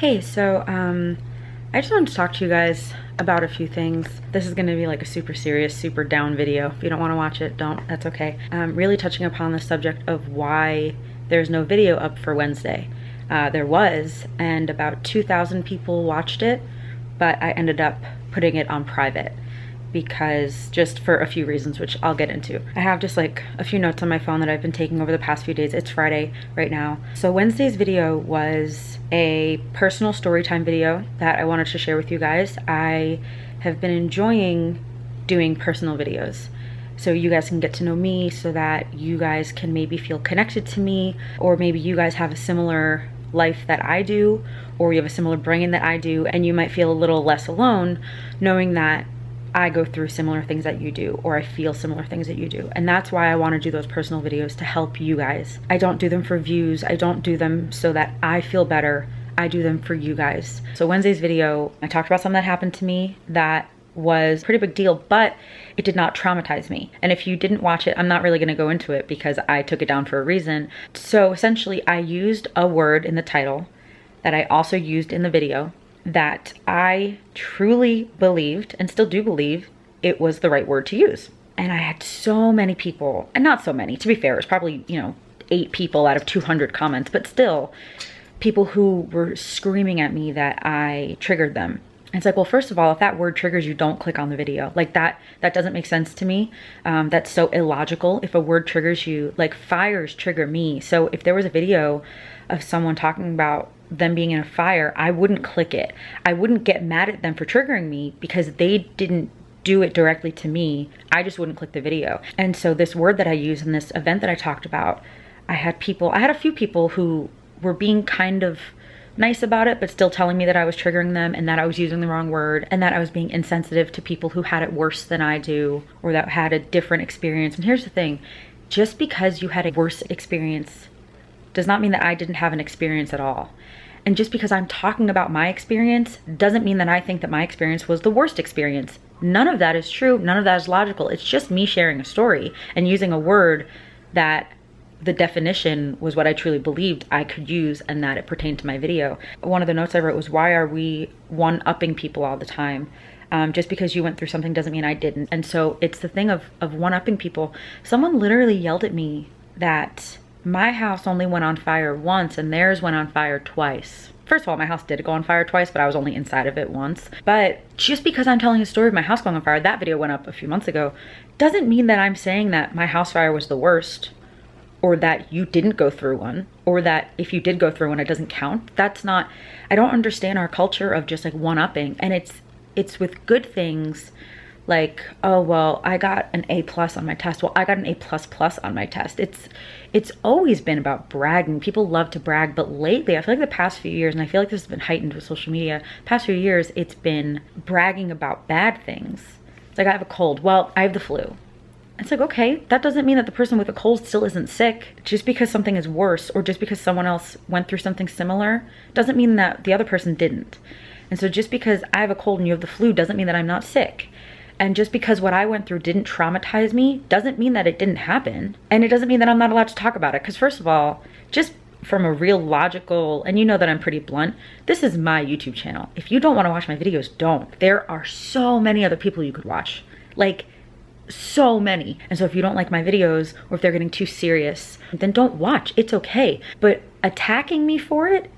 Hey, I just wanted to talk to you guys about a few things. This is gonna be like a super serious, super down video. If you don't wanna watch it, don't, that's okay. Really touching upon the subject of why there's no video up for Wednesday. There was, and about 2,000 people watched it, but I ended up putting it on private because just for a few reasons, which I'll get into. I have just like a few notes on my phone that I've been taking over the past few days. It's Friday right now. So Wednesday's video was a personal story time video that I wanted to share with you guys. I have been enjoying doing personal videos, so you guys can get to know me, so that you guys can maybe feel connected to me, or maybe you guys have a similar life that I do, or you have a similar brain that I do, and you might feel a little less alone knowing that I go through similar things that you do, or I feel similar things that you do. And that's why I want to do those personal videos, to help you guys. I don't do them for views. I don't do them so that I feel better. I do them for you guys. So Wednesday's video, I talked about something that happened to me that was a pretty big deal, but it did not traumatize me. And if you didn't watch it, I'm not really going to go into it because I took it down for a reason. So essentially, I used a word in the title that I also used in the video that I truly believed, and still do believe, it was the right word to use. And I had so many people, and not so many, to be fair, it was probably, 8 people out of 200 comments, but still people who were screaming at me that I triggered them. And it's like, well, first of all, if that word triggers you, don't click on the video. Like that doesn't make sense to me. That's so illogical. If a word triggers you, like fires trigger me. So if there was a video of someone talking about them being in a fire, I wouldn't click it. I wouldn't get mad at them for triggering me because they didn't do it directly to me. I just wouldn't click the video. And so this word that I use in this event that I talked about, I had a few people who were being kind of nice about it, but still telling me that I was triggering them and that I was using the wrong word and that I was being insensitive to people who had it worse than I do, or that had a different experience. And here's the thing, just because you had a worse experience does not mean that I didn't have an experience at all. And just because I'm talking about my experience doesn't mean that I think that my experience was the worst experience. None of that is true. None of that is logical. It's just me sharing a story and using a word that the definition was what I truly believed I could use and that it pertained to my video. One of the notes I wrote was, why are we one-upping people all the time? Just because you went through something doesn't mean I didn't. And so it's the thing of one-upping people. Someone literally yelled at me that my house only went on fire once and theirs went on fire twice. First of all, my house did go on fire twice, but I was only inside of it once. But just because I'm telling a story of my house going on fire, that video went up a few months ago, doesn't mean that I'm saying that my house fire was the worst, or that you didn't go through one, or that if you did go through one, it doesn't count. That's not, I don't understand our culture of just like one-upping. And it's with good things, like, oh, well, I got an A+ on my test. Well, I got an A++ on my test. It's always been about bragging. People love to brag, but lately, I feel like the past few years, and I feel like this has been heightened with social media, past few years, it's been bragging about bad things. It's like, I have a cold. Well, I have the flu. It's like, okay, that doesn't mean that the person with a cold still isn't sick. Just because something is worse, or just because someone else went through something similar, doesn't mean that the other person didn't. And so just because I have a cold and you have the flu doesn't mean that I'm not sick. And just because what I went through didn't traumatize me doesn't mean that it didn't happen. And it doesn't mean that I'm not allowed to talk about it. Because first of all, just from a real logical, and you know that I'm pretty blunt, this is my YouTube channel. If you don't want to watch my videos, don't. There are so many other people you could watch. Like, so many. And so if you don't like my videos, or if they're getting too serious, then don't watch. It's okay. But attacking me for it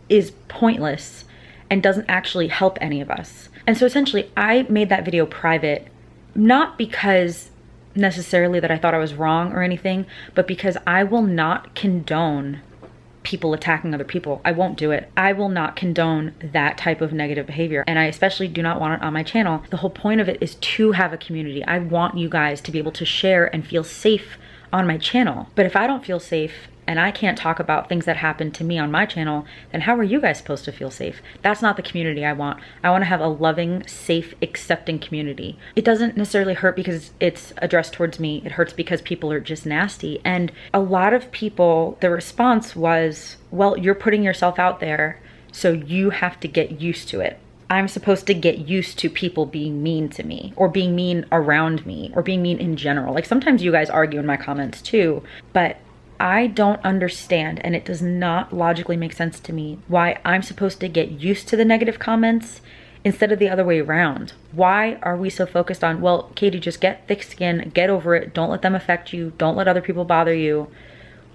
is pointless and doesn't actually help any of us. And so essentially, I made that video private, not because necessarily that I thought I was wrong or anything, but because I will not condone people attacking other people. I won't do it. I will not condone that type of negative behavior. And I especially do not want it on my channel. The whole point of it is to have a community. I want you guys to be able to share and feel safe on my channel. But if I don't feel safe and I can't talk about things that happen to me on my channel, then how are you guys supposed to feel safe? That's not the community I want. I want to have a loving, safe, accepting community. It doesn't necessarily hurt because it's addressed towards me. It hurts because people are just nasty. And a lot of people, the response was, well, you're putting yourself out there, so you have to get used to it. I'm supposed to get used to people being mean to me, or being mean around me, or being mean in general. Like sometimes you guys argue in my comments too, but I don't understand, and it does not logically make sense to me, why I'm supposed to get used to the negative comments instead of the other way around. Why are we so focused on, well, Katie, just get thick skin, get over it, don't let them affect you, don't let other people bother you.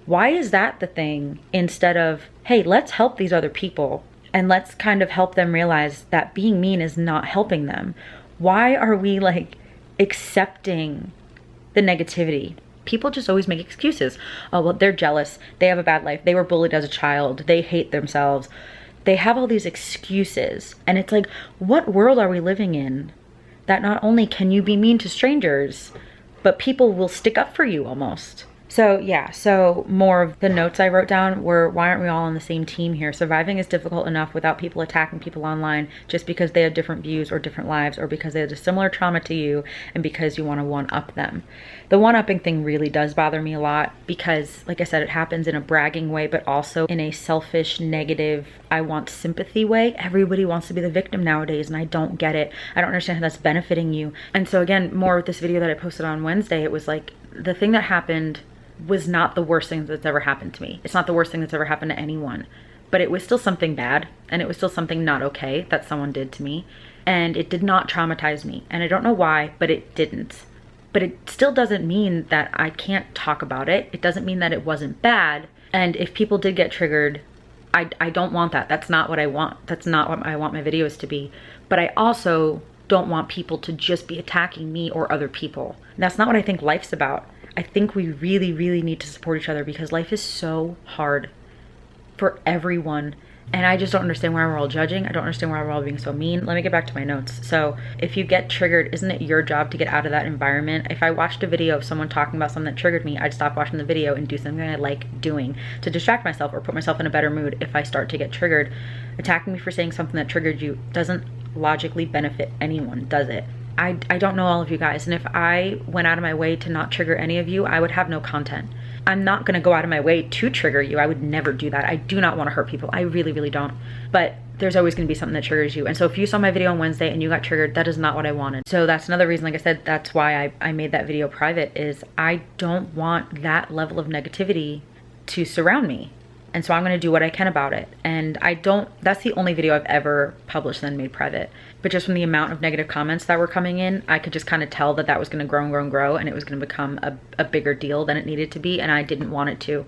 Why is that the thing instead of, hey, let's help these other people and let's kind of help them realize that being mean is not helping them? Why are we like accepting the negativity? People just always make excuses. Oh, well, they're jealous. They have a bad life. They were bullied as a child. They hate themselves. They have all these excuses. And it's like, what world are we living in that not only can you be mean to strangers, but people will stick up for you almost? So yeah, so more of the notes I wrote down were, why aren't we all on the same team here? Surviving is difficult enough without people attacking people online just because they have different views or different lives, or because they had a similar trauma to you and because you want to one-up them. The one-upping thing really does bother me a lot because, like I said, it happens in a bragging way, but also in a selfish, negative, I want sympathy way. Everybody wants to be the victim nowadays, and I don't get it. I don't understand how that's benefiting you. And so again, more with this video that I posted on Wednesday, it was like, the thing that happened was not the worst thing that's ever happened to me. It's not the worst thing that's ever happened to anyone, but it was still something bad, and it was still something not okay that someone did to me, and it did not traumatize me, and I don't know why, but it didn't. But it still doesn't mean that I can't talk about it. It doesn't mean that it wasn't bad, and if people did get triggered, I don't want that. That's not what I want. That's not what I want my videos to be. But I also don't want people to just be attacking me or other people. And that's not what I think life's about. I think we really, really need to support each other because life is so hard for everyone. And I just don't understand why we're all judging. I don't understand why we're all being so mean. Let me get back to my notes. So if you get triggered, isn't it your job to get out of that environment? If I watched a video of someone talking about something that triggered me, I'd stop watching the video and do something I like doing to distract myself or put myself in a better mood if I start to get triggered. Attacking me for saying something that triggered you doesn't logically benefit anyone, does it? I don't know all of you guys, and if I went out of my way to not trigger any of you, I would have no content. I'm not gonna go out of my way to trigger you. I would never do that. I do not wanna hurt people. I really, really don't. But there's always gonna be something that triggers you. And so if you saw my video on Wednesday and you got triggered, that is not what I wanted. So that's another reason, like I said, that's why I made that video private, is I don't want that level of negativity to surround me. And so I'm gonna do what I can about it. And that's the only video I've ever published and then made private. But just from the amount of negative comments that were coming in, I could just kind of tell that that was gonna grow and grow and grow, and it was gonna become a bigger deal than it needed to be, and I didn't want it to.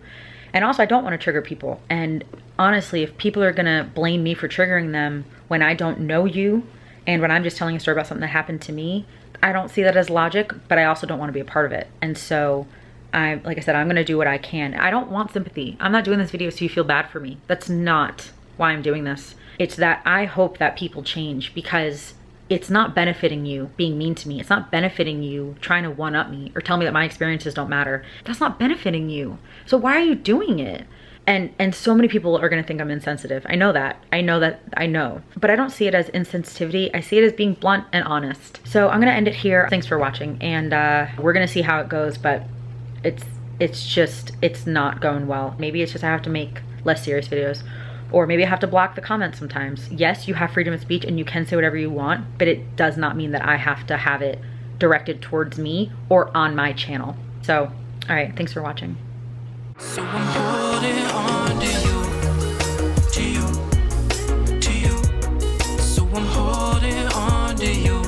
And also, I don't wanna trigger people. And honestly, if people are gonna blame me for triggering them when I don't know you, and when I'm just telling a story about something that happened to me, I don't see that as logic, but I also don't wanna be a part of it. And so, like I said, I'm gonna do what I can. I don't want sympathy. I'm not doing this video so you feel bad for me. That's not why I'm doing this. It's that I hope that people change, because it's not benefiting you being mean to me. It's not benefiting you trying to one-up me or tell me that my experiences don't matter. That's not benefiting you. So why are you doing it? And so many people are gonna think I'm insensitive. I know that. I know. But I don't see it as insensitivity. I see it as being blunt and honest. So I'm gonna end it here. Thanks for watching, and we're gonna see how it goes, but it's not going well. Maybe it's just I have to make less serious videos, or maybe I have to block the comments sometimes. Yes, you have freedom of speech and you can say whatever you want, but it does not mean that I have to have it directed towards me or on my channel. So, all right, thanks for watching. So I'm holding on to you. So I'm holding on to you.